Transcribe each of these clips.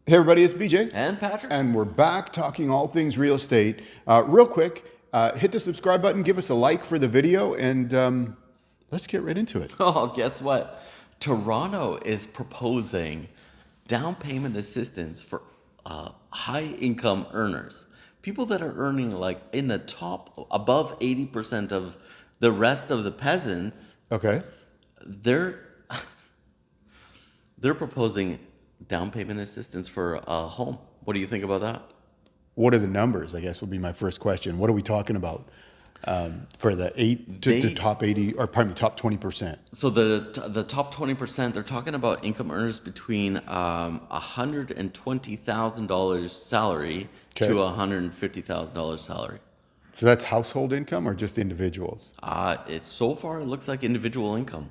Hey everybody, it's BJ. And Patrick. And we're back talking all things real estate. Real quick, hit the subscribe button, give us a like for the video, and let's get right into it. Oh, guess what? Toronto is proposing down payment assistance for high income earners. People that are earning like in the top, above 80% of the rest of the peasants, Okay. they're they're proposing down payment assistance for a home. What do you think about that? What are the numbers, I guess would be my first question. What are we talking about for the top 80, or pardon me, top 20%? So the top 20%, they're talking about income earners between $120,000 salary Okay. to $150,000 salary. So that's household income or just individuals? It's so far it looks like individual income.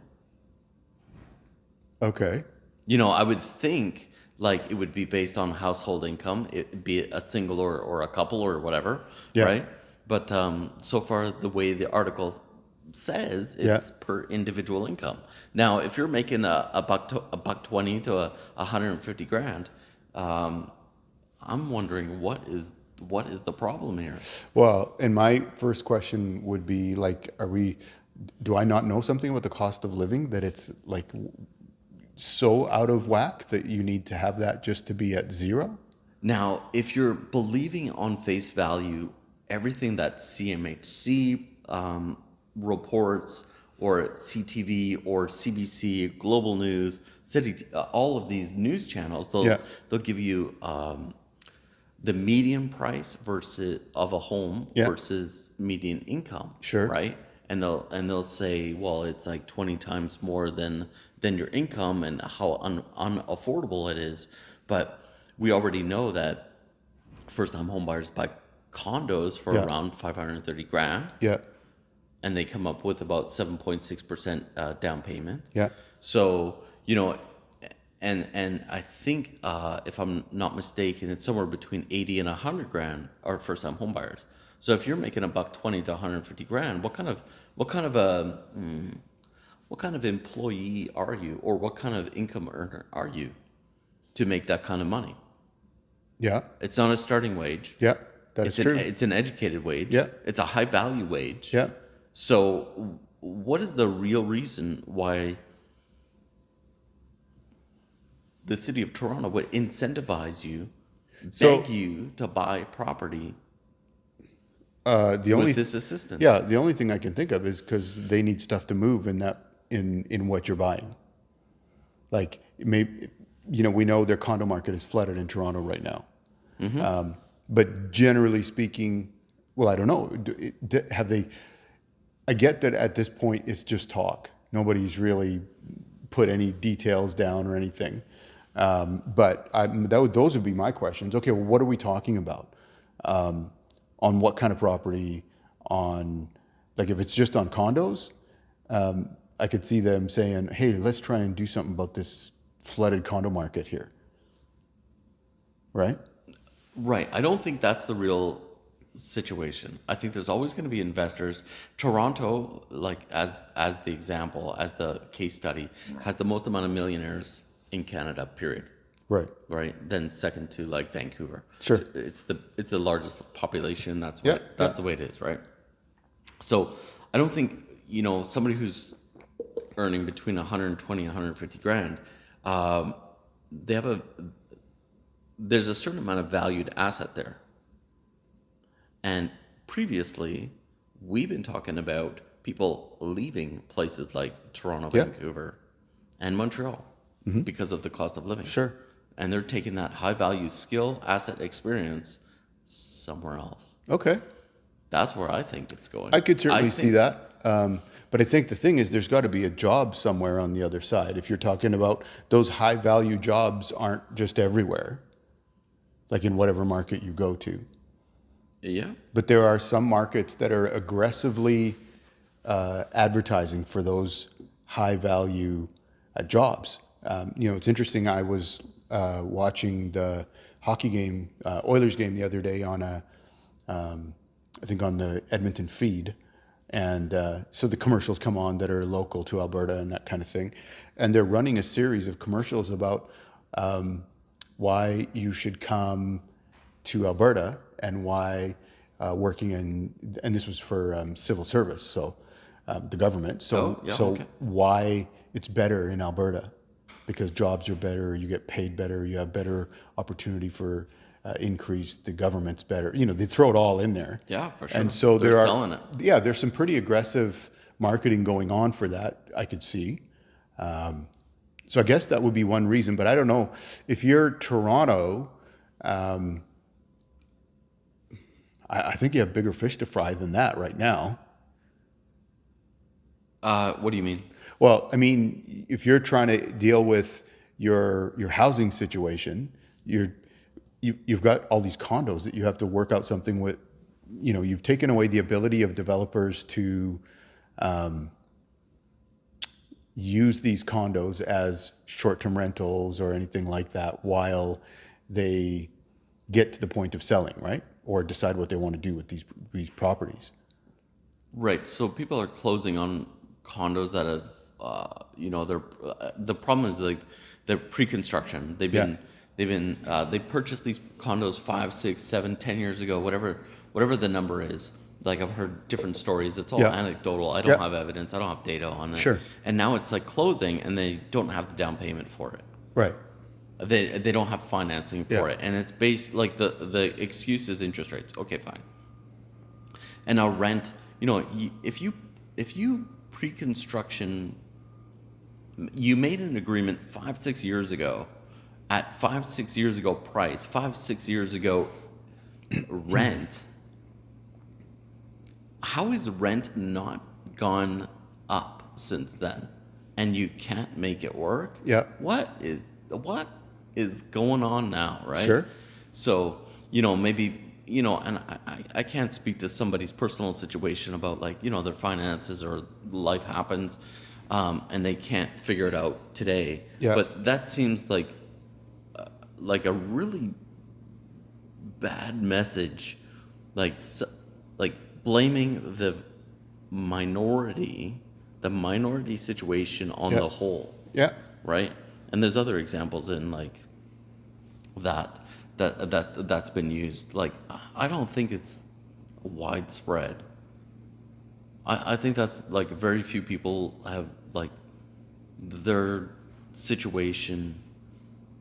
Okay. You know, I would think like it would be based on household income, it be a single or a couple or whatever, Yeah. right? But so far the way the article says it's per individual income. Now, if you're making a buck 20 to a 150 grand, I'm wondering what is the problem here? Well, and my first question would be like, do I not know something about the cost of living that it's like so out of whack that you need to have that just to be at zero? Now, if you're believing on face value everything that CMHC reports, or CTV or CBC, Global News, City, all of these news channels, they'll give you the median price versus of a home versus median income. Sure. Right? And they'll say, well, it's like 20 times more than your income and how unaffordable it is. But we already know that first-time home buyers buy condos for around 530 grand. Yeah. And they come up with about 7.6% down payment. Yeah. So, you know, and I think if I'm not mistaken, it's somewhere between 80 and 100 grand are first-time home buyers. So if you're making a buck 20 to 150 grand, what kind of employee are you, or what kind of income earner are you to make that kind of money? Yeah. It's not a starting wage. Yeah. That is true. It's an educated wage. Yeah. It's a high value wage. Yeah. So what is the real reason why the city of Toronto would incentivize you, beg you to buy property with this assistance? Yeah, the only thing I can think of is because they need stuff to move in what you're buying. Like maybe, we know their condo market is flooded in Toronto right now. Mm-hmm. But generally speaking, well, I don't know. I get that at this point it's just talk. Nobody's really put any details down or anything. But those would be my questions. Okay, well, what are we talking about? On what kind of property? On, like, if it's just on condos, I could see them saying, hey, let's try and do something about this flooded condo market here. Right? Right. I don't think that's the real situation. I think there's always going to be investors. Toronto, like as the example, as the case study, has the most amount of millionaires in Canada, period. Right. Then second to like Vancouver. Sure. It's the largest population. That's the way it is, right? So I don't think, somebody who's earning between 120 and 150 grand, there's a certain amount of valued asset there. And previously, we've been talking about people leaving places like Toronto, Vancouver, and Montreal because of the cost of living. Sure. And they're taking that high value skill, asset, experience somewhere else. Okay. That's where I think it's going. I could certainly see that. But I think the thing is there's got to be a job somewhere on the other side. If you're talking about those high value jobs aren't just everywhere, like in whatever market you go to. Yeah. But there are some markets that are aggressively advertising for those high value jobs. It's interesting. I was watching the hockey game, Oilers game the other day on I think on the Edmonton feed. And so the commercials come on that are local to Alberta and that kind of thing. And they're running a series of commercials about why you should come to Alberta and why working in, and this was for civil service, so the government. So, Oh, yeah, so okay. why it's better in Alberta, because jobs are better, you get paid better, you have better opportunity for increase, the government's better. You know, they throw it all in there. Yeah, for sure. And so They're selling it. yeah, there's some pretty aggressive marketing going on for that, I could see. So I guess that would be one reason, but I don't know if you're Toronto. I think you have bigger fish to fry than that right now. What do you mean? Well, I mean, if you're trying to deal with your housing situation, you've got all these condos that you have to work out something with. You know, you've taken away the ability of developers to use these condos as short-term rentals or anything like that while they get to the point of selling, right? Or decide what they want to do with these properties. Right. So people are closing on condos that have, they're the problem is like they're pre-construction. They purchased these condos 5, 6, 7, 10 years ago, whatever the number is. Like I've heard different stories. It's all anecdotal. I don't have evidence. I don't have data on it. Sure. And now it's like closing, and they don't have the down payment for it. Right. They don't have financing for it, and it's based like the excuse is interest rates. Okay, fine. And now rent. You know, if you pre-construction, you made an agreement 5, 6 years ago, at 5, 6 years ago price, 5, 6 years ago rent. How is rent not gone up since then? And you can't make it work? Yeah. What is going on now, right? Sure. So, you know, maybe, you know, and I can't speak to somebody's personal situation about like, you know, their finances or life happens, and they can't figure it out today. Yeah. But that seems like a really bad message, like blaming the minority situation on the whole. Yeah. Right? And there's other examples in like that's been used. Like I don't think it's widespread. I think that's like very few people have like their situation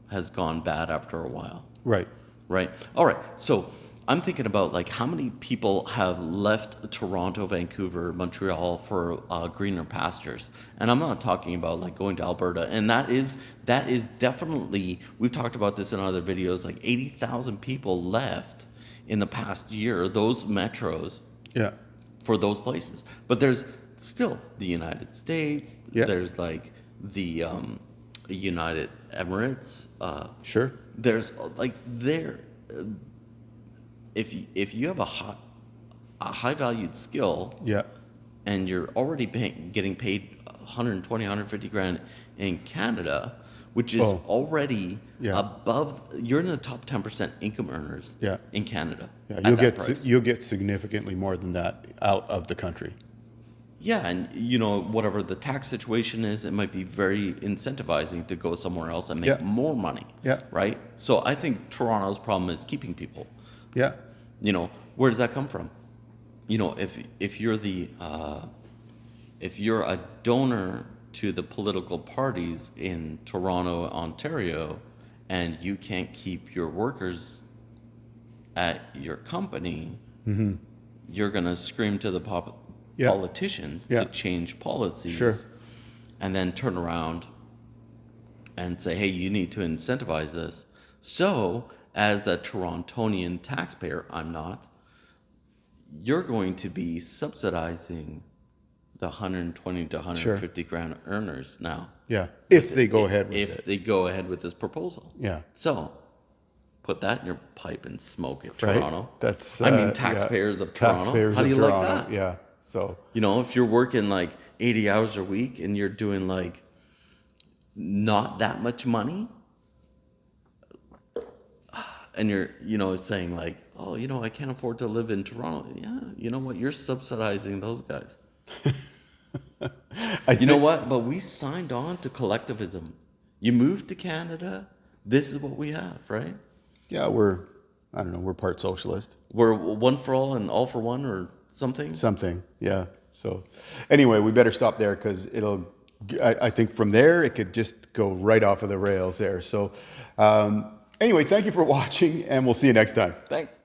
has gone bad after a while. Right. Right. All right. So I'm thinking about like how many people have left Toronto, Vancouver, Montreal for greener pastures, and I'm not talking about like going to Alberta. And that is definitely, we've talked about this in other videos. Like 80,000 people left in the past year, those metros. Yeah. For those places, but there's still the United States. Yeah. There's like the United Emirates. Sure. There's like there. If you have a high valued skill, Yeah. and you're already getting paid 120, 150 grand in Canada, which is already above, you're in the top 10% income earners in Canada. Yeah, you'll get significantly more than that out of the country. Yeah, and you know, whatever the tax situation is, it might be very incentivizing to go somewhere else and make more money. Yeah. Right? So I think Toronto's problem is keeping people. Yeah. You know, where does that come from? You know, if you're if you're a donor to the political parties in Toronto, Ontario, and you can't keep your workers at your company, you're going to scream to the politicians to change policies, and then turn around and say, hey, you need to incentivize this. So as the Torontonian taxpayer, I'm not, you're going to be subsidizing the 120 to 150 grand earners now. Yeah. If they go ahead with it. If they go ahead with this proposal. Yeah. So put that in your pipe and smoke it, Right? Toronto. That's I mean, taxpayers of Toronto. Taxpayers How do of you Toronto. like that? Yeah. So, You know, if you're working like 80 hours a week and you're doing like not that much money, and you're, you know, saying like, oh, you know, I can't afford to live in Toronto. Yeah, you know what? You're subsidizing those guys. You know what? But we signed on to collectivism. You moved to Canada. this is what we have, right? Yeah, I don't know, we're part socialist. We're one for all and all for one or something. Something, yeah. So anyway, we better stop there because I think from there it could just go right off of the rails there. So anyway, thank you for watching, and we'll see you next time. Thanks.